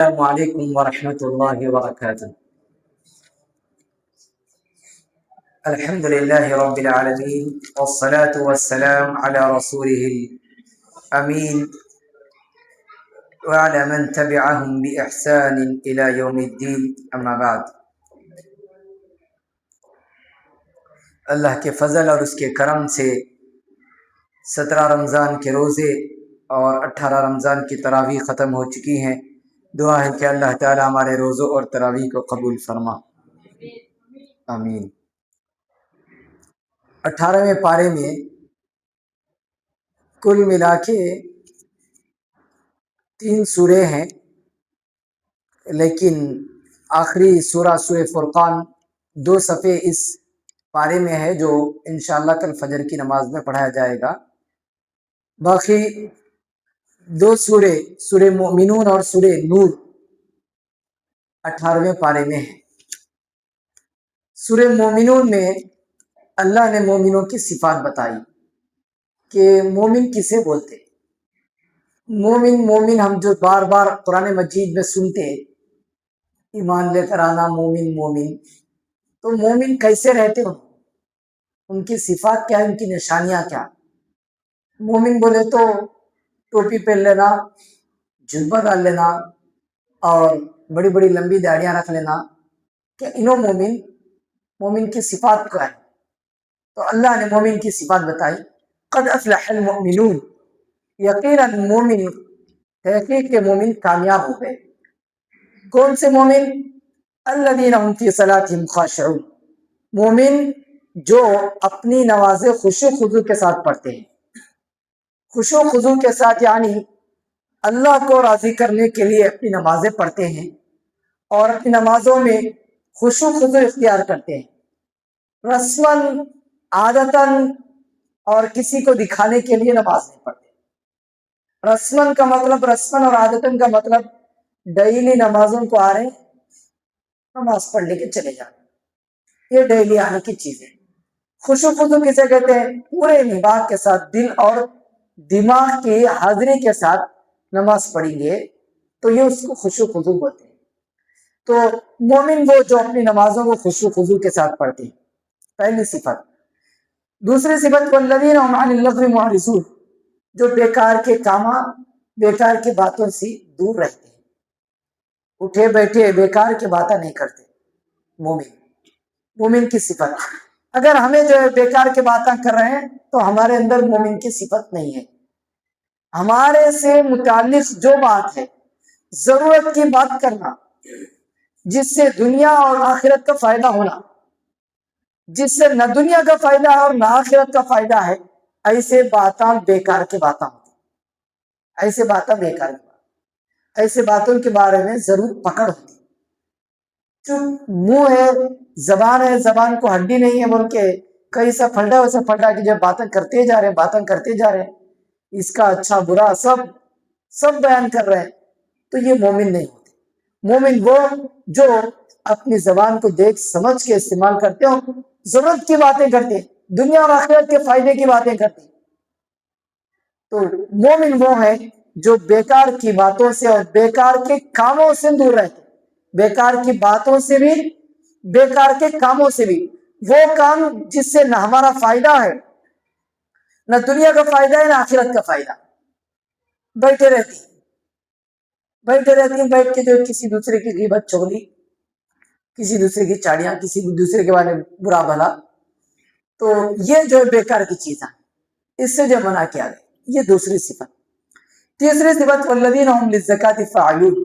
السلام علیکم ورحمۃ اللہ وبرکاتہ۔ الحمد للہ رب العالمین والصلاة والسلام علی رسوله الامین وعلى من تبعهم بإحسان الى یوم الدین، اما بعد۔ اللہ کے فضل اور اس کے کرم سے 17 رمضان کے روزے اور 18 رمضان کی تراویح ختم ہو چکی ہیں۔ دعا ہے کہ اللہ تعالی ہمارے روزوں اور تراویح کو قبول فرما، آمین۔ 18ویں پارے میں کل ملا کے 3 سورے ہیں، لیکن آخری سورہ فرقان 2 صفحے اس پارے میں ہے جو انشاءاللہ کل فجر کی نماز میں پڑھایا جائے گا۔ باقی 2 سورے، سورہ مومنون اور سورہ نور 18ویں پارے میں ہیں۔ سورہ مومنون میں اللہ نے مومنوں کی صفات بتائی کہ مومن کسے بولتے۔ مومن ہم جو بار بار قرآن مجید میں سنتے، ایمان لے کر آنا مومن، تو مومن کیسے رہتے ہو، ان کی صفات کیا، ان کی نشانیاں کیا۔ مومن بولے تو ٹوپی پہن لینا، جبہ ڈال لینا اور بڑی بڑی لمبی داڑیاں رکھ لینا، کہ انہوں مومن کی صفات کیا ہے۔ تو اللہ نے مومن کی صفات بتائی، قد افلح المؤمنون، یقیناً مومن، تحقیق کے مومن کامیاب ہو گئے۔ کون سے مومن؟ الذین هم فی صلاتهم خاشعون، مومن جو اپنی نمازیں خشوع و خضوع کے ساتھ پڑھتے ہیں۔ خشوع و خضوع کے ساتھ یعنی اللہ کو راضی کرنے کے لیے اپنی نمازیں پڑھتے ہیں اور اپنی نمازوں میں خشوع و خضوع اختیار کرتے ہیں، رسماً، عادتاً اور کسی کو دکھانے کے لیے نماز نہیں پڑھتے۔ رسماً کا مطلب، رسماً اور عادتاً کا مطلب ڈیلی نمازوں کو آ رہے ہیں، نماز پڑھ لے کے چلے جاتے، یہ ڈیلی آنے کی چیز ہے۔ خشوع و خضوع کسے کہتے ہیں؟ پورے نباہ کے ساتھ، دل اور دماغ کی حاضری کے ساتھ نماز پڑھیں گے تو یہ اس کو خشوع و خضوع بولتے ہیں۔ تو مومن وہ جو اپنی نمازوں کو خشوع و خضوع کے ساتھ پڑھتے ہیں، پہلی صفت۔ دوسری صفت، والذین هم عن اللغو معرضون، جو بیکار کے کاموں، بیکار کی باتوں سے دور رہتے ہیں، اٹھے بیٹھے بیکار کی باتیں نہیں کرتے۔ مومن کی صفت۔ اگر ہمیں جو بیکار کی باتیں کر رہے ہیں تو ہمارے اندر مومن کی صفت نہیں ہے۔ ہمارے سے متعلق جو بات ہے، ضرورت کی بات کرنا، جس سے دنیا اور آخرت کا فائدہ ہونا، جس سے نہ دنیا کا فائدہ ہے اور نہ آخرت کا فائدہ ہے، ایسے باتاں بیکار کی باتیں ہوتی، ایسے باتیں بیکار کی باتیں، ایسے باتوں کے بارے میں ضرور پکڑ ہوتی۔ جو منہ ہے، زبان ہے، زبان کو ہڈی نہیں ہے بول کے کئی سا پھلٹا ویسا پھلٹا کہ جو باتیں کرتے جا رہے ہیں، اس کا اچھا برا سب بیان کر رہے ہیں، تو یہ مومن نہیں ہوتے۔ مومن وہ جو اپنی زبان کو دیکھ سمجھ کے استعمال کرتے ہو، ضرورت کی باتیں کرتے ہیں، دنیا اور آخرت کے فائدے کی باتیں کرتے ہیں۔ تو مومن وہ ہے جو بیکار کی باتوں سے اور بیکار کے کاموں سے دور رہتے، بیکار کی باتوں سے بھی، بیکار کے کاموں سے بھی، وہ کام جس سے نہ ہمارا فائدہ ہے، نہ دنیا کا فائدہ ہے، نہ آخرت کا فائدہ۔ بیٹھے رہتے ہیں، بیٹھ کے جو کسی دوسرے کی غیبت چغلی، کسی دوسرے کی چاڑیاں، کسی دوسرے کے بارے میں برا بھلا، تو یہ جو بیکار کی چیز ہے، اس سے جو منع کیا گیا، یہ دوسری صفت۔ تیسری صفت، والذین هم للزکاۃ فاعلون،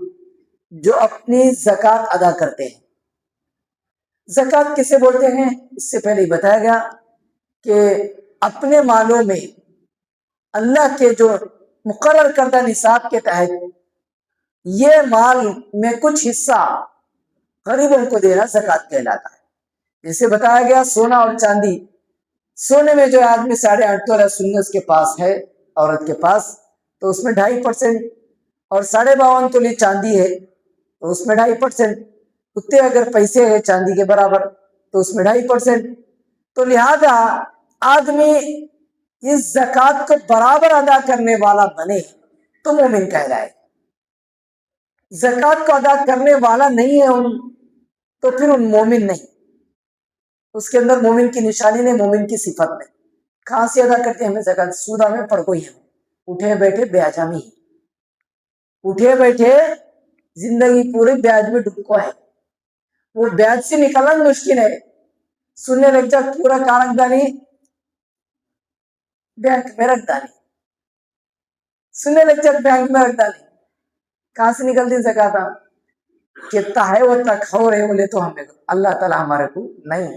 جو اپنی زکوٰۃ ادا کرتے ہیں۔ زکوٰۃ کسے بولتے ہیں؟ اس سے پہلے بتایا گیا کہ اپنے مالوں میں اللہ کے جو مقرر کردہ نصاب کے تحت یہ مال میں کچھ حصہ غریبوں کو دینا زکوٰۃ کہلاتا ہے۔ جسے بتایا گیا سونا اور چاندی، سونے میں جو آدمی 8.5 تولہ سونا اس کے پاس ہے، عورت کے پاس، تو اس میں 2.5%، اور 52.5 تولے چاندی ہے تو اس میں 2.5%، اتنے اگر پیسے ہیں چاندی کے برابر تو اس میں 2.5%۔ تو لہذا آدمی اس زکوٰۃ کو برابر ادا کرنے والا بنے تو مومن کہلائے۔ زکات کو ادا کرنے والا نہیں ہے تو پھر ان مومن نہیں، اس کے اندر مومن کی نشانی نہیں، مومن کی صفت نہیں۔ کہاں سے ادا کرتے ہیں ہمیں زکات؟ سودا میں پڑ کوئی ہم اٹھے بیٹھے بیاجا میں ہی اٹھے بیٹھے زندگی پوری بیاج میں ڈبکو ہے، وہ بیاج سے نکلنا مشکل ہے۔ سننے لگ جا پورا کارکدانی بینک میں رکھ ڈالی، سننے لگ جا بینک میں رکھ ڈالی، کہاں سے نکلتی زکات؟ کتنا ہے وہ تک کھو رہے بولے تو ہمیں اللہ تعالیٰ ہمارے کو نہیں،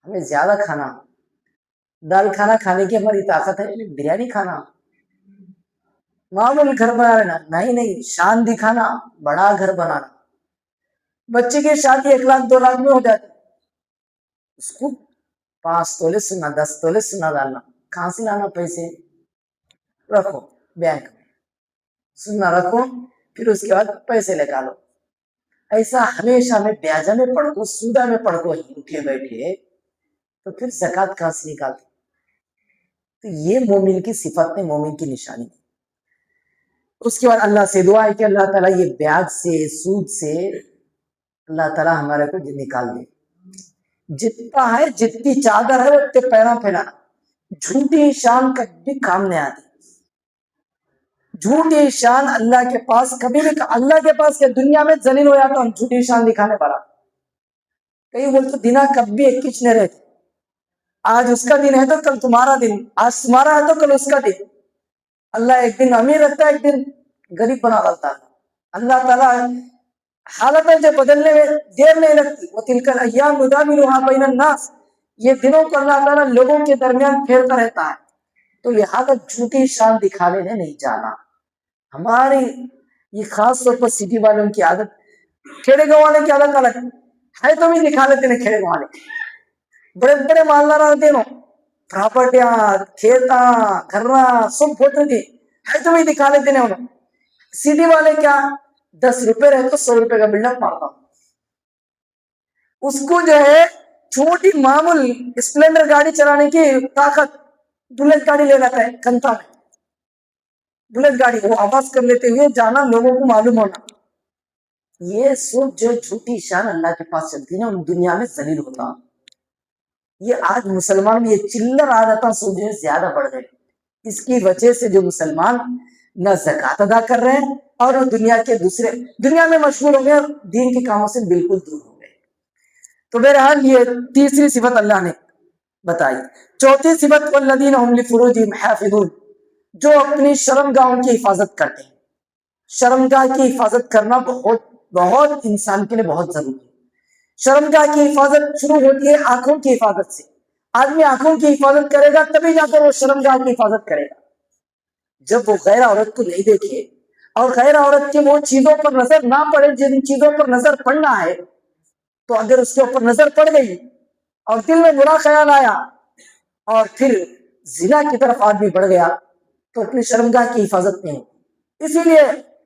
ہمیں زیادہ کھانا، دال کھانا کھانے کی ہماری طاقت ہے، بریانی کھانا، معمول گھر بنا لینا نہیں، شان دکھانا، بڑا گھر بنانا۔ بچے کی شادی 1 لاکھ 2 لاکھ میں ہو جاتی، اس کو 5 تولے سونا 10 تولے سونا ڈالنا، کہاں سے لانا پیسے؟ رکھو بینک میں، سونا رکھو، پھر اس کے بعد پیسے نکالو۔ ایسا ہمیشہ میں بیاجا میں پڑھ کو سودا میں پڑھ کو اٹھے بیٹھے تو پھر زکات کہاں سے نکالتے؟ تو یہ مومن کی صفت ہے، مومن کی نشانی ہے۔ اس کے بعد اللہ سے دعا ہے کہ اللہ تعالیٰ یہ بیاج سے سود سے اللہ تعالیٰ ہمارے کو نکال دے، جتنا ہے جتنی چادر ہے اتنے پیروں پھیلانا، جھوٹی شان کبھی کام نہیں آتی، جھوٹی شان اللہ کے پاس کبھی بھی، اللہ کے پاس کیا دنیا میں ذلیل ہو جاتا ہوں جھوٹی شان دکھانے والا، کئی بولتے دینا کبھی ایک کچھ نہیں رہتے، آج اس کا دن ہے تو کل تمہارا دن، آج تمہارا ہے تو کل اس کا دن، اللہ ایک دن امیر رکھتا ہے ایک دن غریب بنا ڈالتا ہے، اللہ تعالیٰ حالتیں جو بدلنے میں دیر نہیں لگتی، وہ تلکل ایام نداولها بین الناس، یہ دنوں کو اللہ تعالیٰ لوگوں کے درمیان پھیرتا رہتا ہے، تو لہذا جھوٹی شان دکھانے نے نہیں جانا۔ ہماری یہ خاص طور پر سٹی والوں کی عادت، کھیڑے گاؤں والے کی عادت الگ ہے، تو بھی دکھا لیتے ہیں کھیڑے گاؤں والے، بڑے بڑے مالدار آتے ہیں، پراپرٹیاں کھیتا گھرنا سب ہوتے تھے، ہے تو بھی دکھا لیتے ہیں انہوں۔ سٹی والے کیا 10 روپے رہے تو 100 روپے کا بلڈ اپ مارتا ہوں، اس کو جو ہے چھوٹی معمول اسپلینڈر گاڑی چلانے کی طاقت بلٹ گاڑی لے لیتا ہے، کنتا میں بلٹ گاڑی، وہ آواز کر لیتے ہوئے جانا، لوگوں کو معلوم ہونا، یہ سب جو جھوٹی شان اللہ کے پاس چلتی ہے دنیا میں ذلیل ہوتا۔ یہ آج مسلمان یہ چلر عادتیں سب جو زیادہ بڑھ گئے، اس کی وجہ سے جو مسلمان نہ زکات ادا کر رہے ہیں اور وہ دنیا میں مشغول ہو گئے اور دین کے کاموں سے بالکل دور ہو گئے۔ تو بہرحال یہ تیسری صفت اللہ نے بتائی۔ چوتھی صفت والذین هم لفروجہم حافظون، جو اپنی شرمگاہوں کی حفاظت کرتے ہیں۔ شرمگاہ کی حفاظت کرنا بہت انسان کے لیے بہت ضروری ہے۔ شرمگاہ کی حفاظت شروع ہوتی ہے آنکھوں کی حفاظت سے، آدمی آنکھوں کی حفاظت کرے گا تبھی جا کر وہ شرمگاہ کی حفاظت کرے گا۔ جب وہ غیر عورت کو نہیں دیکھے اور غیر عورت کی وہ چیزوں پر نظر نہ پڑے جن چیزوں پر نظر پڑنا ہے، تو اگر اس کے اوپر نظر پڑ گئی اور دل میں برا خیال آیا اور پھر زنا کی طرف آدمی بڑھ گیا تو اپنی شرمگاہ کی حفاظت نہیں ہوگی۔ اسی لیے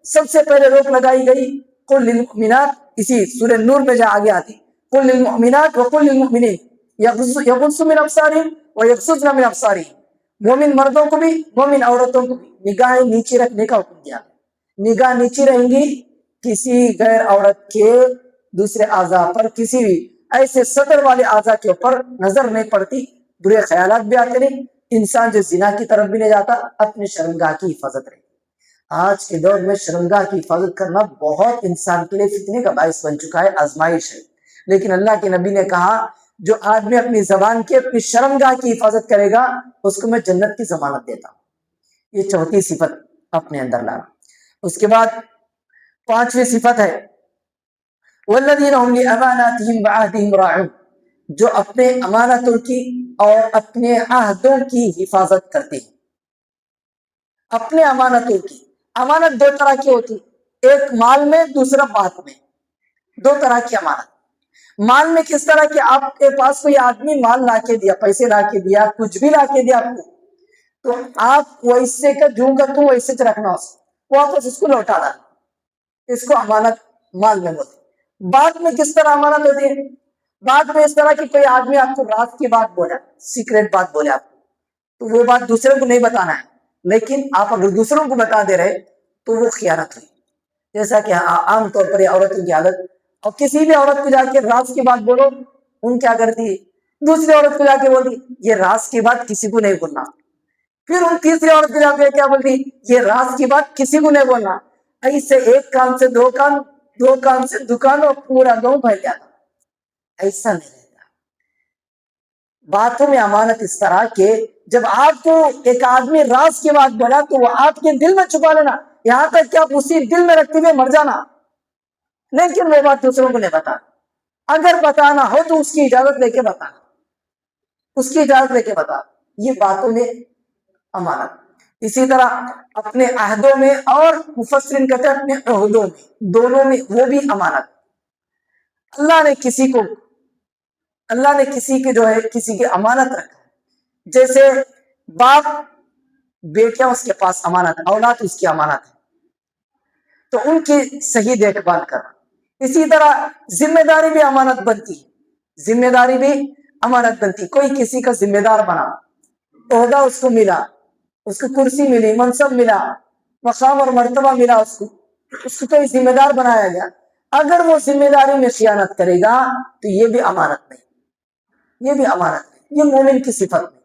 سب سے پہلے روک لگائی گئی قل للمؤمنات، اسی سورہ نور میں جا آگے آتی قل للمؤمنات وقل للمؤمنین یغضوا من ابصارہم ویغضضن من ابصارہم، مومن مردوں کو بھی مومن عورتوں کو بھی نگاہیں نیچے رکھنے کا حکم دیا۔ نگاہ نیچی رہیں گی، کسی غیر عورت کے دوسرے اعضاء پر، کسی بھی ایسے سطر والے اعضاء کے اوپر نظر نہیں پڑتی، برے خیالات بھی آتے نہیں، انسان جو زنا کی طرف بھی نہیں جاتا، اپنی شرمگاہ کی حفاظت رہے۔ آج کے دور میں شرمگاہ کی حفاظت کرنا بہت انسان کے لیے فتنے کا باعث بن چکا ہے، آزمائش ہے، لیکن اللہ کے نبی نے کہا جو آدمی اپنی زبان کی اپنی شرمگاہ کی حفاظت کرے گا اس کو میں جنت کی ضمانت دیتا ہوں۔ یہ چوتھی صفت اپنے اندر لانا۔ اس کے بعد پانچویں صفت ہے والذین هم لاماناتهم وعهدهم راعون، جو اپنے امانتوں کی اور اپنے عہدوں کی حفاظت کرتے ہیں۔ اپنے امانتوں کی، امانت 2 طرح کی ہوتی، ایک مال میں، دوسرا بات میں، 2 طرح کی امانت۔ مال میں کس طرح کہ آپ کے پاس کوئی آدمی مال لا کے دیا، پیسے لا کے دیا، کچھ بھی لا کے دیا آپ کو، تو آپ ویسے کا جو کا تو ویسے رکھنا، وہ واپس اس کو لوٹا ڈالنا، اس کو امانت مال میں ہوتی۔ بات میں کس طرح امانت ہوتی ہے؟ بات میں اس طرح کہ کوئی آدمی آپ کو رات کی بات بولا، سیکریٹ بات بولے آپ کو، تو وہ بات دوسرے کو نہیں بتانا ہے، لیکن آپ اگر دوسروں کو بتا دے رہے تو وہ خیانت ہوئی۔ جیسا کہ عام طور پر عورتوں کی عادت، اور کسی بھی عورت کو جا کے راز کی بات بولو، ان کیا کرتی ہے، دوسری عورت کو جا کے بولتی یہ راز کی بات کسی کو نہیں بولنا، پھر ان تیسری عورت کو جا کے کیا بولتی یہ راز کی بات کسی کو نہیں بولنا، ایسے ایک کام سے دو کام، دو کام سے دکان، اور پورا گاؤں پھیل جاتا۔ ایسا نہیں رہتا۔ باتوں میں امانت اس طرح کہ جب آپ کو ایک آدمی راز کی بات بولا تو وہ آپ کے دل میں چھپا لینا، یہاں تک کہ آپ اسی دل میں رکھتے ہوئے مر جانا، لیکن وہ بات دوسروں کو نہیں بتانا۔ اگر بتانا ہو تو اس کی اجازت لے کے بتانا، اس کی اجازت لے کے بتا، یہ باتوں میں امانت۔ اسی طرح اپنے عہدوں میں، اور مفسرین کہتے ہیں اپنے عہدوں میں، دونوں میں وہ بھی امانت۔ اللہ نے کسی کے جو ہے کسی کی امانت رکھا، جیسے باپ بیٹا اس کے پاس امانت، اولاد اس کی امانت ہے، تو ان کی صحیح دیکھ بھال کرنا۔ اسی طرح ذمہ داری بھی امانت بنتی ہے، ذمہ داری بھی امانت بنتی۔ کوئی کسی کا ذمہ دار بنا، عہدہ اس کو ملا، اس کو کرسی ملی، منصب ملا، مقام اور مرتبہ ملا، اس کو کوئی ذمہ دار بنایا گیا، اگر وہ ذمہ داری میں خیانت کرے گا تو یہ بھی امانت نہیں، یہ بھی امانت نہیں، یہ مومن کی صفت نہیں۔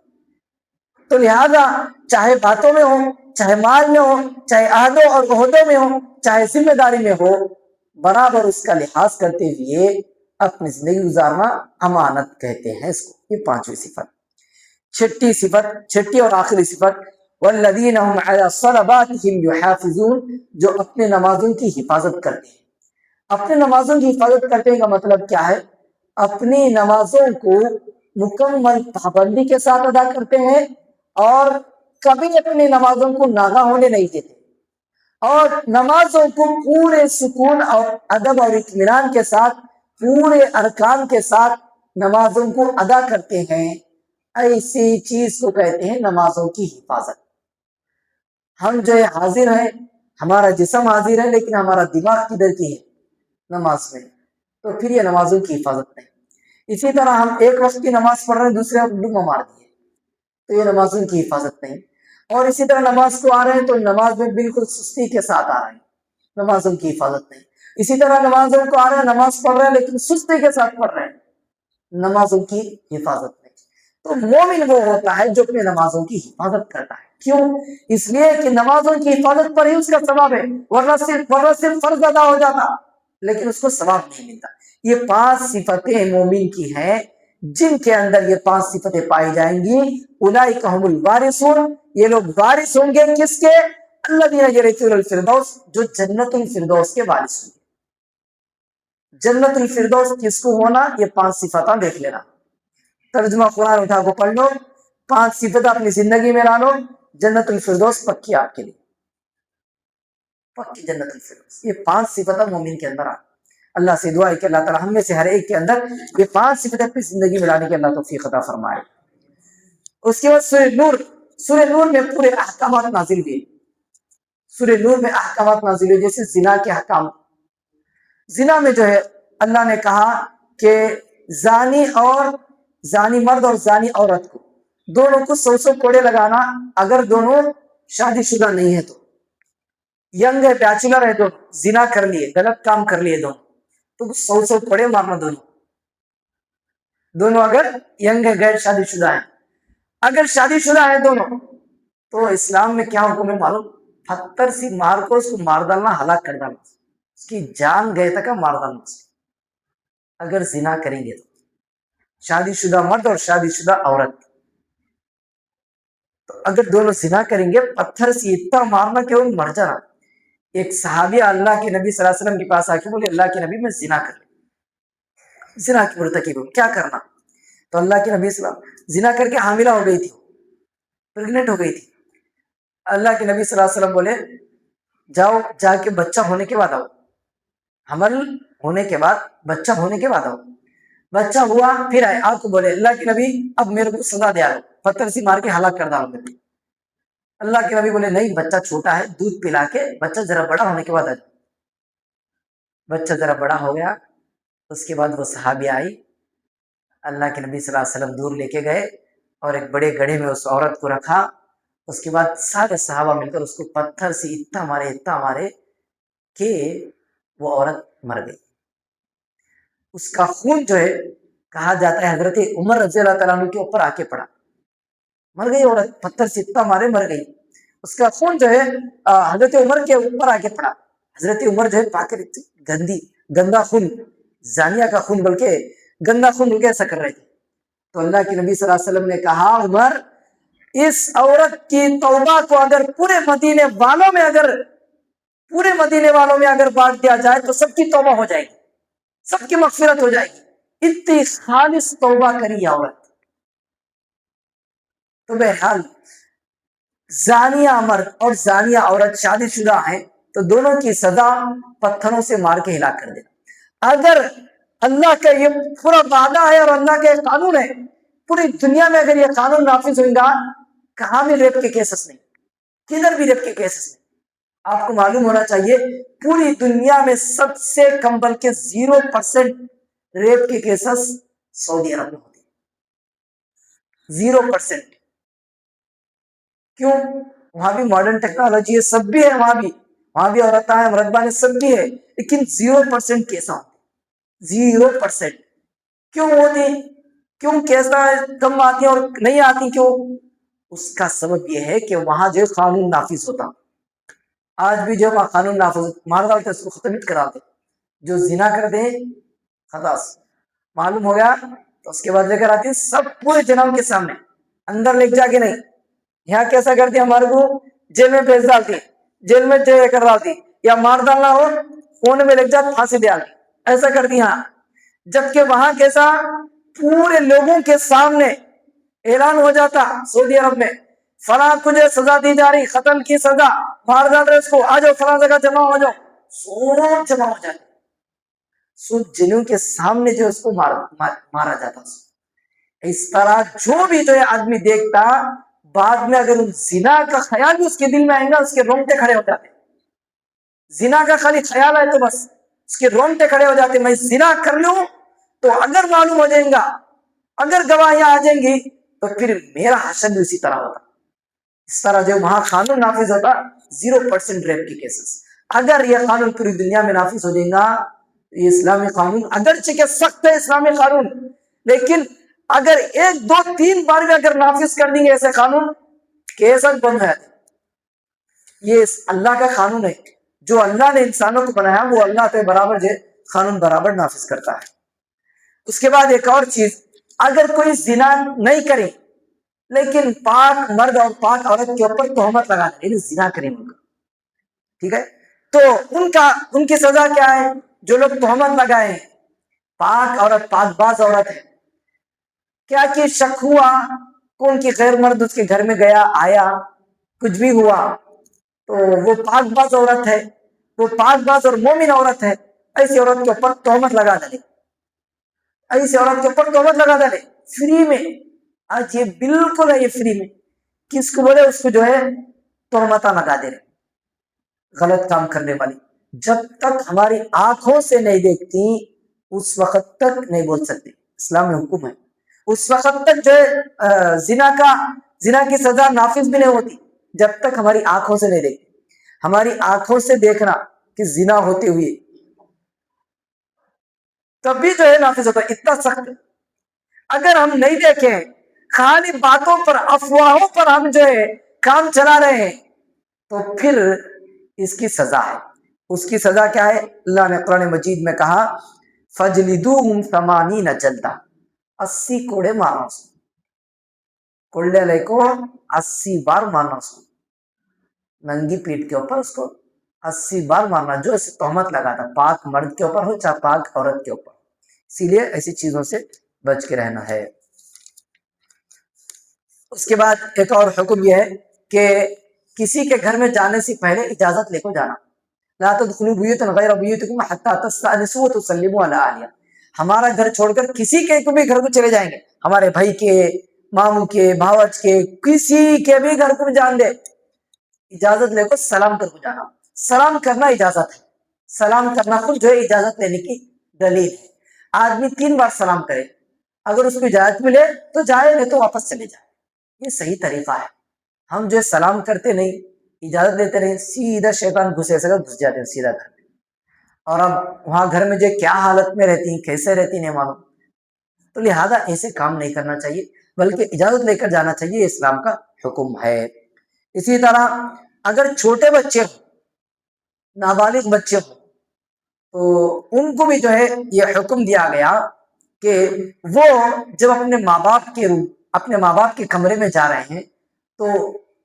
تو لہذا چاہے باتوں میں ہو، چاہے مال میں ہو، چاہے عہدوں اور عہدوں میں ہو، چاہے ذمہ داری میں ہو، برابر اس کا لحاظ کرتے ہوئے اپنی زندگی گزارنا امانت کہتے ہیں اس کو۔ یہ پانچویں صفت۔ چھٹی اور آخری صفت، والذین هم علی صلواتهم یحافظون، جو اپنے نمازوں کی حفاظت کرتے ہیں۔ اپنے نمازوں کی حفاظت کرنے کا مطلب کیا ہے؟ اپنی نمازوں کو مکمل پابندی کے ساتھ ادا کرتے ہیں، اور کبھی اپنی نمازوں کو ناغہ ہونے نہیں دیتے، اور نمازوں کو پورے سکون اور ادب اور اطمینان کے ساتھ، پورے ارکان کے ساتھ نمازوں کو ادا کرتے ہیں۔ ایسی چیز کو کہتے ہیں نمازوں کی حفاظت۔ ہم جو حاضر ہیں، ہمارا جسم حاضر ہے لیکن ہمارا دماغ کدھر کی ہے؟ نماز میں، تو پھر یہ نمازوں کی حفاظت نہیں۔ اسی طرح ہم ایک وقت کی نماز پڑھ رہے ہیں، دوسرے وقت ڈوبا مار دیے، تو یہ نمازوں کی حفاظت نہیں۔ اور اسی طرح نماز کو آ رہے ہیں تو نماز میں بالکل سستی کے ساتھ آ رہے ہیں، نمازوں کی حفاظت نہیں۔ اسی طرح نمازوں کو آ رہے ہیں، نماز پڑھ رہے ہیں لیکن سستی کے ساتھ پڑھ رہے ہیں، نمازوں کی حفاظت نہیں۔ تو مومن وہ ہوتا ہے جو اپنے نمازوں کی حفاظت کرتا ہے۔ کیوں؟ اس لیے کہ نمازوں کی حفاظت پر ہی اس کا ثواب ہے، ورنہ صرف فرض ادا ہو جاتا لیکن اس کو ثواب نہیں ملتا۔ یہ 5 صفتیں مومن کی ہیں، جن کے اندر یہ 5 صفتیں پائی جائیں گی، اولئک هم الوارثون، یہ لوگ وارث ہوں گے کس کے؟ الذین یرثون الفردوس، جو جنت الفردوس کے وارث ہوں گے۔ جنت الفردوس کس کو ہونا؟ یہ 5 صفتیں دیکھ لینا، ترجمہ قرآن اٹھا کو پڑھ لو، 5 صفتیں اپنی زندگی میں لا لو، جنت الفردوس پکی آپ کے لیے، پکی جنت الفردوس۔ یہ 5 صفتیں مومن کے اندر آ، اللہ سے دعا ہے کہ اللہ تعالی ہم میں سے ہر ایک کے اندر یہ 5 صفتیں اپنی زندگی میں لانے کی اللہ توفیق عطا فرمائے۔ اس کے بعد سورہ نور میں پورے احکامات نازل ہوئے، سورہ نور میں احکامات نازل ہوئے، جیسے زنا کے احکام۔ زنا میں جو ہے اللہ نے کہا کہ زانی مرد اور زانی عورت کو دونوں کو 100 کوڑے لگانا، اگر دونوں شادی شدہ نہیں ہے تو، ینگ ہے، بیچلر ہے، دونوں زنا کر لیے، غلط کام کر لیے دونوں، تو 100 کوڑے مارنا دونوں اگر ینگ ہے، غیر شادی شدہ ہیں۔ اگر شادی شدہ ہے دونوں تو اسلام میں کیا حکم ہے معلوم؟ پتھر سے مار کو اس کو مار ڈالنا، ہلاک کر ڈالنا، اس کی جان گئے تک مار ڈالنا اگر زنا کریں گے تو، شادی شدہ مرد اور شادی شدہ عورت۔ تو اگر دونوں زنا کریں گے، پتھر سے اتنا مارنا کہ وہ مر جانا۔ ایک صحابی اللہ کے نبی صلی اللہ علیہ وسلم کے پاس آ کے بولے، اللہ کے نبی میں زنا کر لی، زنا کی مرتکب ہوں، کیا کرنا؟ تو اللہ کے نبی صلی اللہ علیہ وسلم، زنا کر کے حاملہ ہو گئی تھی، پریگننٹ ہو گئی تھی۔ اللہ کے نبی صلی اللہ علیہ وسلم بولے، جاؤ جا کے بچہ ہونے کے بعد آؤ، حمل ہونے کے بعد، بچہ ہونے کے بعد آؤ۔ بچہ ہوا، پھر آئے، آپ کو بولے اللہ کے نبی اب میرے کو سزا دیا ہے، پتھر سے مار کے ہلاک کر ڈالو میرے۔ اللہ کے نبی بولے نہیں، بچہ چھوٹا ہے، دودھ پلا کے بچہ ذرا بڑا ہونے کے بعد آ جائے۔ بچہ ذرا بڑا ہو گیا، اس کے بعد وہ صحابی آئی، اللہ کے نبی صلی اللہ علیہ وسلم دور لے کے گئے اور ایک بڑے گڑھے میں اس عورت کو رکھا۔ اس کے بعد سارے صحابہ مل کر اس کو پتھر سے اتنا مارے کہ وہ عورت مر گئی. اس کا خون جو ہے کہا جاتا ہے حضرت عمر رضی اللہ تعالیٰ عنہ کے اوپر آ کے پڑا. مر گئی عورت, پتھر سے اتنا مارے مر گئی. اس کا خون جو ہے حضرت عمر کے اوپر آ کے پڑا. حضرت عمر جو ہے پا کر گندا خون, زانیہ کا خون بلکہ گندا خون بلکہ ایسا کر رہے تھے. تو اللہ کے نبی صلی اللہ علیہ وسلم نے کہا, عمر اس عورت کی توبہ کو اگر پورے مدینے والوں میں اگر بانٹ دیا جائے تو سب کی توبہ ہو جائے گی, سب کی مغفرت ہو جائے گی. اتنی خالص توبہ کری عورت. تو بہرحال زانیہ مرد اور زانیہ عورت شادی شدہ ہیں تو دونوں کی سزا پتھروں سے مار کے ہلاک کر دینا. اگر اللہ کا یہ پورا وعدہ ہے اور اللہ کا یہ قانون ہے, پوری دنیا میں اگر یہ قانون نافذ ہوگا, کہاں بھی ریپ کے کیسز نہیں, کدھر بھی ریپ کے کیسز نہیں. آپ کو معلوم ہونا چاہیے پوری دنیا میں سب سے کم بلکہ 0% ریپ کے کیسز سعودی عرب میں ہوتے ہیں. 0%. کیوں؟ وہاں بھی ماڈرن ٹیکنالوجی ہے, سب بھی ہے, وہاں بھی عورتیں ہیں, مرد سب بھی ہے, لیکن 0% کیسا ہوتے. 0%. کیوں ہوتی؟ کیوں کیسا کم آتی اور نہیں آتی؟ کیوں؟ اس کا سبب یہ ہے کہ وہاں جو قانون نافذ ہوتا. آج بھی جو قانون نافذ مار ڈالتے اس کو ختم کراتے. جو زنا کر دیں خلاص معلوم ہو گیا تو اس کے بعد لے کر آتی سب پورے جناب کے سامنے, اندر لے جا کے نہیں. یہاں کیسا کرتی ہمارے کو جیل میں بھیج ڈالتی, جیل میں کر ڈالتی, یا مار ڈالنا ہو کونے میں لے جا پھانسی دے ڈالتی, ایسا کرتی. ہاں, جبکہ وہاں کیسا پورے لوگوں کے سامنے اعلان ہو جاتا سعودی عرب میں, فلاں تجھے سزا دی جا رہی, قتل کی سزا, مار ڈال رہے اس کو, آ جاؤ فلاں جگہ جمع ہو جاؤ. سب جمع ہو جاتے, سب جنوں کے سامنے جو اس کو مارا جاتا. اس طرح جو بھی جو آدمی دیکھتا بعد میں اگر زنا کا خیال بھی اس کے دل میں آئے گا, اس کے رونگٹے کھڑے ہو جاتے. زنا کا خالی خیال ہے تو بس اس کے رونگٹے کھڑے ہو جاتے. میں زنا کر لوں تو اگر معلوم ہو جائے گا, اگر گواہیاں آ جائیں گی تو پھر میرا حشر بھی اسی طرح ہوتا. اس طرح جو وہاں قانون نافذ ہوتا 0% ریپ کی کیسز. اگر یہ قانون پوری دنیا میں نافذ ہو جائے گا, یہ اسلامی قانون اگرچہ کہ سخت ہے اسلامی قانون, لیکن اگر 1 2 3 بار میں اگر نافذ کر دیں گے ایسے قانون, کیسز بند ہے. یہ اللہ کا قانون ہے, جو اللہ نے انسانوں کو بنایا وہ اللہ کے برابر جو قانون برابر نافذ کرتا ہے. اس کے بعد ایک اور چیز, اگر کوئی زنا نہیں کرے لیکن پاک مرد اور پاک عورت کے اوپر تہمت لگا دے, یعنی زنا کریں ان کا, ٹھیک ہے, تو ان کی سزا کیا ہے؟ جو لوگ تہمت لگائے ہیں, پاک عورت, پاک باز عورت ہے, کیا کہ شک ہوا کہ ان کی غیر مرد اس کے گھر میں گیا آیا کچھ بھی ہوا, تو وہ پاک باز عورت ہے, وہ پاک باز اور مومن عورت ہے. ایسی عورت کے اوپر تہمت لگا دے, ایسی عورت کے اوپر تہمت لگا دے فری میں. آج یہ بالکل ہے, یہ فری میں کس کو بولے اس کو جو ہے تہمت لگا دے رہے, غلط کام کرنے والی. جب تک ہماری آنکھوں سے نہیں دیکھتی اس وقت تک نہیں بول سکتی, اسلام میں حکم ہے. اس وقت تک جو ہے زنا کی سزا نافذ بھی نہیں ہوتی جب تک ہماری آنکھوں سے نہیں دیکھتی. ہماری آنکھوں سے دیکھنا کہ زنا ہوتے ہوئے تبھی جو ہے نافذ ہوتا ہے, اتنا سخت. اگر ہم نہیں دیکھیں, خالی باتوں پر افواہوں پر ہم جو ہے کام چلا رہے ہیں, تو پھر اس کی سزا ہے. اس کی سزا کیا ہے؟ اللہ نے قرآن مجید میں کہا فجلدوہم 80 جلدہ, 80 کوڑے مارنا اس کو, کوڑے لے کو 80 بار مارنا اس کو, ننگی پیٹ کے اوپر اس کو 80 بار مارنا, جو اسے تہمت لگا تھا, پاک مرد کے اوپر ہو چاہے پاک عورت کے اوپر. اسی لیے ایسی چیزوں سے بچ کے رہنا ہے. اس کے بعد ایک اور حکم یہ ہے کہ کسی کے گھر میں جانے سے پہلے اجازت لے کو جانا. لا تدخلوا بیوتا غیر بیوتکم حتی تستأنسوا وتسلموا علی اہلہا. ہمارا گھر چھوڑ کر کسی کے بھی گھر کو چلے جائیں گے, ہمارے بھائی کے, ماموں کے, بھاوج کے, کسی کے بھی گھر کو جان دے, اجازت لے کو سلام کر کو جانا. سلام کرنا اجازت ہے, سلام کرنا خود جو ہے اجازت لینے کی دلیل ہے. آدمی 3 بار سلام کرے, اگر اس کو اجازت ملے تو جائے, نہیں تو واپس چلے جائے. یہ صحیح طریقہ ہے. ہم جو سلام کرتے نہیں, اجازت دیتے نہیں, سیدھا شیطان گھس جاتے ہیں سیدھا گھر میں. اور اب وہاں گھر میں جو کیا حالت میں رہتی ہیں، کیسے رہتی نہیں معلوم. تو لہٰذا ایسے کام نہیں کرنا چاہیے، بلکہ اجازت لے کر جانا چاہیے، یہ اسلام کا حکم ہے. اسی طرح اگر چھوٹے بچے ہوں، نابالغ بچے ہوں، تو ان کو بھی جو ہے یہ حکم دیا گیا کہ وہ جب اپنے ماں باپ کے کمرے میں جا رہے ہیں تو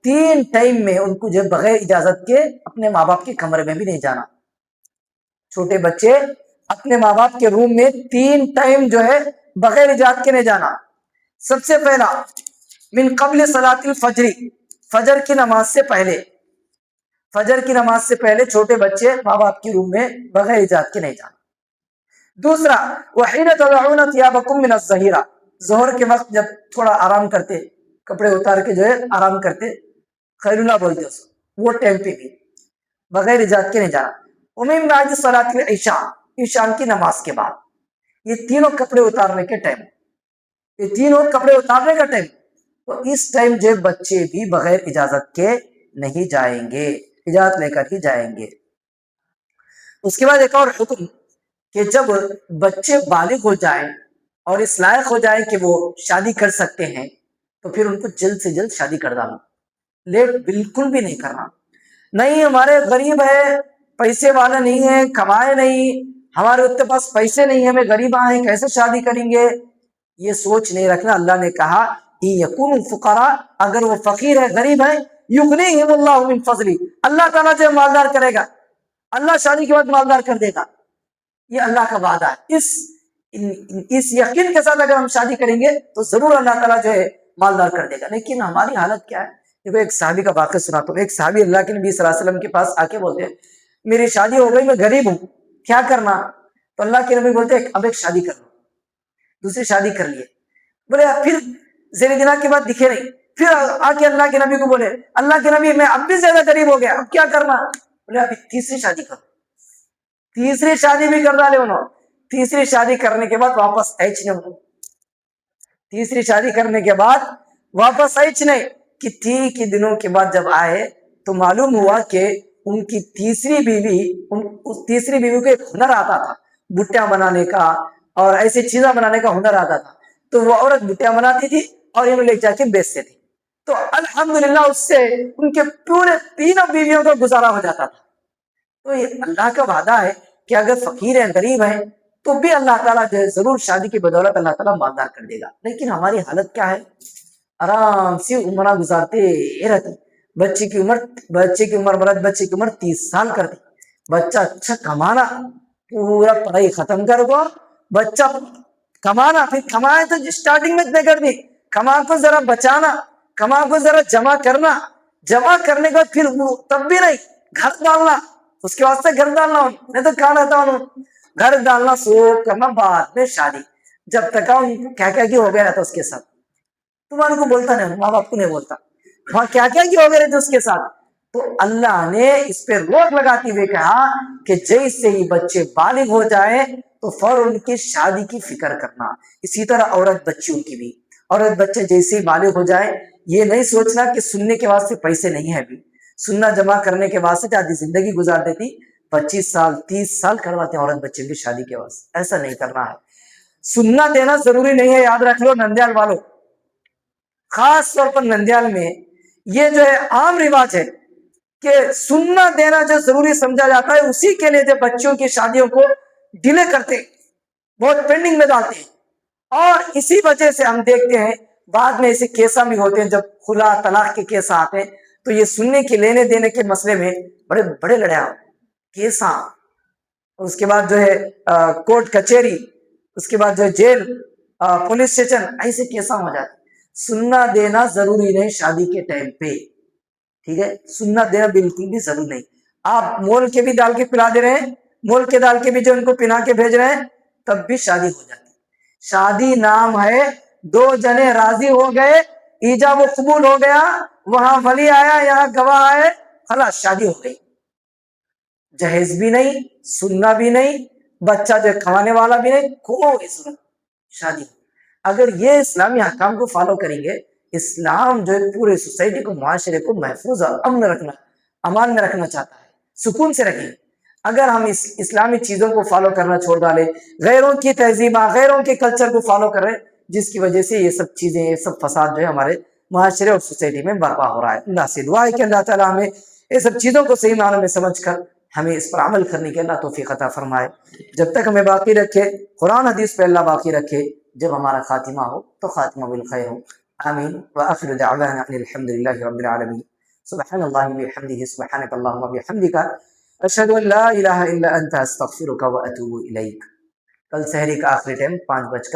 3 ٹائم میں ان کو جو بغیر اجازت کے اپنے ماں باپ کے کمرے میں بھی نہیں جانا. چھوٹے بچے اپنے ماں باپ کے روم میں 3 ٹائم جو ہے بغیر اجازت کے نہیں جانا. سب سے پہلا من قبل صلاۃ الفجر، فجر کی نماز سے پہلے، فجر کی نماز سے پہلے چھوٹے بچے ماں باپ کے روم میں بغیر اجازت کے نہیں جانا. دوسرا وحین تضعون ثيابكم من الظہیرہ، ظہر کے وقت جب تھوڑا آرام کرتے، کپڑے اتار کے جو ہے آرام کرتے، خیر اللہ بولتے اس کو، وہ ٹائم پہ بھی بغیر اجازت کے نہیں جانا. ومن بعد صلاۃ العشاء، عشاء کی نماز کے بعد. یہ تینوں کپڑے اتارنے کے ٹائم، یہ تینوں کپڑے اتارنے کا ٹائم، تو اس ٹائم جو بچے بھی بغیر اجازت کے نہیں جائیں گے، اجازت لے کر ہی جائیں گے. اس کے بعد ایک اور حکم کہ جب بچے بالغ ہو جائیں اور اس لائق ہو جائیں کہ وہ شادی کر سکتے ہیں تو پھر ان کو جلد سے جلد شادی کر ڈالنا، لیٹ بالکل بھی نہیں کرنا. نہیں ہمارے غریب ہے، پیسے والا نہیں ہے، کمائے نہیں، ہمارے اتنے پاس پیسے نہیں ہیں، ہمیں غریب ہیں، کیسے شادی کریں گے، یہ سوچ نہیں رکھنا. اللہ نے کہا یکون فقراء، اگر وہ فقیر ہے، غریب ہے، یغنیہم اللہ من فضلی، اللہ تعالیٰ جو مالدار کرے گا، اللہ شادی کے بعد مالدار کر دے گا، یہ اللہ کا وعدہ ہے. اس یقین کے ساتھ اگر ہم شادی کریں گے تو ضرور اللہ تعالیٰ جو ہے مالدار کر دے گا. لیکن ہماری حالت کیا ہے؟ دیکھو ایک صحابی کا واقعہ سناتا ہوں. ایک صحابی اللہ کے نبی صلی اللہ علیہ وسلم کے پاس آ کے بولتے ہیں میری شادی ہو گئی، میں غریب ہوں، کیا کرنا؟ تو اللہ کے نبی بولتے ہیں اب ایک شادی کر لو. دوسری شادی کر لیے. بولے پھر زیر دنا کے بعد دکھے نہیں، پھر آ کے اللہ کے نبی کو بولے اللہ کے نبی میں اب بھی زیادہ غریب ہو گیا، اب کیا کرنا؟ بولے ابھی تیسری شادی کرو. تیسری شادی بھی کر ڈالے انہوں. تیسری شادی کرنے کے بعد واپس ایچ نہیں، تیسری شادی کرنے کے بعد واپس ایچ نہیں. کتنی کی دنوں کے بعد جب آئے تو معلوم ہوا کہ ان کی تیسری بیوی کو ایک ہنر آتا تھا بٹیاں بنانے کا اور ایسی چیزیں بنانے کا ہنر آتا تھا. تو وہ عورت بٹیاں بناتی تھی اور انہوں لے جا کے بیچتے تھے. تو الحمدللہ اس سے ان کے پورے 3 بیویوں کا گزارا ہو جاتا تھا. تو یہ اللہ کا وعدہ ہے کہ اگر فقیر ہیں، غریب ہیں، تو بھی اللہ تعالیٰ جو ہے ضرور شادی کی بدولت اللہ تعالیٰ مالدار کر دے گا. لیکن ہماری حالت کیا ہے؟ آرام سے عمرہ گزارتے رہتے. بچے کی عمر مرد بچے کی عمر 30 سال کر دی. بچہ اچھا کمانا، پورا پڑھائی ختم کر دو، بچہ کمانا، پھر کمائے تو اسٹارٹنگ میں اتنے کر دی، کما کو ذرا بچانا، کما کو ذرا جمع کرنا، جمع کرنے کا پھر تب بھی نہیں، گھر ڈالنا، اس کے واسطے گھر ڈالنا. میں تو کہاں رہتا ہوں، گھر ڈالنا سو کرنا، بعد میں شادی. جب تک کیا ہو گیا رہتا اس کے ساتھ، تمہارے کو بولتا نہیں، ماں باپ کو نہیں بولتا، وہاں کیا ہو گئے رہتے اس کے ساتھ. تو اللہ نے اس پہ روک لگاتے ہوئے کہا کہ جیسے ہی بچے بالغ ہو جائے تو فوراً ان کی شادی کی فکر کرنا. اسی طرح عورت بچیوں کی بھی، عورت بچے جیسے ہی بالغ ہو جائے یہ نہیں سوچنا کہ سننے کے واسطے پیسے نہیں ہیں، ابھی سننا جمع کرنے کے واسطے آدھی زندگی گزار دیتی، 25 سال 30 سال کرواتے ہیں عورت بچے کی شادی کے واسطے. ایسا نہیں کرنا ہے. سننا دینا ضروری نہیں ہے، یاد رکھ لو نندیال والوں، خاص طور پر نندیال میں یہ جو ہے عام رواج ہے کہ سننا دینا جو ضروری سمجھا جاتا ہے اسی کے لیے جو بچوں کی شادیوں کو ڈیلے کرتے، بہت پینڈنگ میں ڈالتے ہیں. اور اسی وجہ سے ہم دیکھتے ہیں بعد میں ایسے کیسا بھی ہوتے ہیں، جب خلا طلاق کے کیس آتے ہیں تو یہ سننے کے لینے دینے کے مسئلے میں بڑے بڑے لڑائی کیسا، اس کے بعد جو ہے کورٹ کچہری، اس کے بعد جو ہے جیل، پولیس اسٹیشن، ایسے کیسا ہو جاتے. سننا دینا ضروری نہیں شادی کے ٹائم پہ، ٹھیک ہے، سننا دینا بالکل بھی ضروری نہیں. آپ مول کے بھی ڈال کے پلا دے رہے ہیں، مول کے ڈال کے بھی جو ان کو پنا کے بھیج رہے ہیں، تب بھی شادی ہو جاتی. شادی نام ہے 2 جنے راضی ہو گئے، ایجاب و قبول ہو گیا، وہاں ولی آیا، یہاں گواہ آئے، خلاص شادی ہو گئی. جہیز بھی نہیں، سننا بھی نہیں، بچہ جو کھوانے والا بھی نہیں، کوئی ضرورت، شادی. اگر یہ اسلامی احکام کو فالو کریں گے، اسلام جو ہے پورے سوسائٹی کو، معاشرے کو محفوظ اور امن رکھنا، امان میں رکھنا چاہتا ہے، سکون سے رکھیں. اگر ہم اس اسلامی چیزوں کو فالو کرنا چھوڑ ڈالیں، غیروں کی تہذیبات، غیروں کے کلچر کو فالو کر رہے ہیں، جس کی وجہ سے یہ سب چیزیں، یہ سب فساد جو ہے ہمارے معاشرے اور سوسائٹی میں برپا ہو رہا ہے۔ اللہ سے دعا ہے کہ اللہ تعالیٰ ہمیں یہ سب چیزوں کو صحیح معنوں میں سمجھ کر ہمیں اس پر عمل کرنے کی اللہ توفیق عطا فرمائے۔ جب تک ہمیں باقی رکھے، قرآن حدیث پہ اللہ باقی رکھے، جب ہمارا خاتمہ ہو تو خاتمہ بالخیر ہو۔ آمین وآخر دعوانا ان الحمد للہ رب العالمین۔ سبحان اللہ وبحمدہ، سبحانک اللہم وبحمدک، اشہد ان لا الہ الا انت، استغفرک واتوب الیک۔ کل سحری کا آخری ٹائم 5 بج کر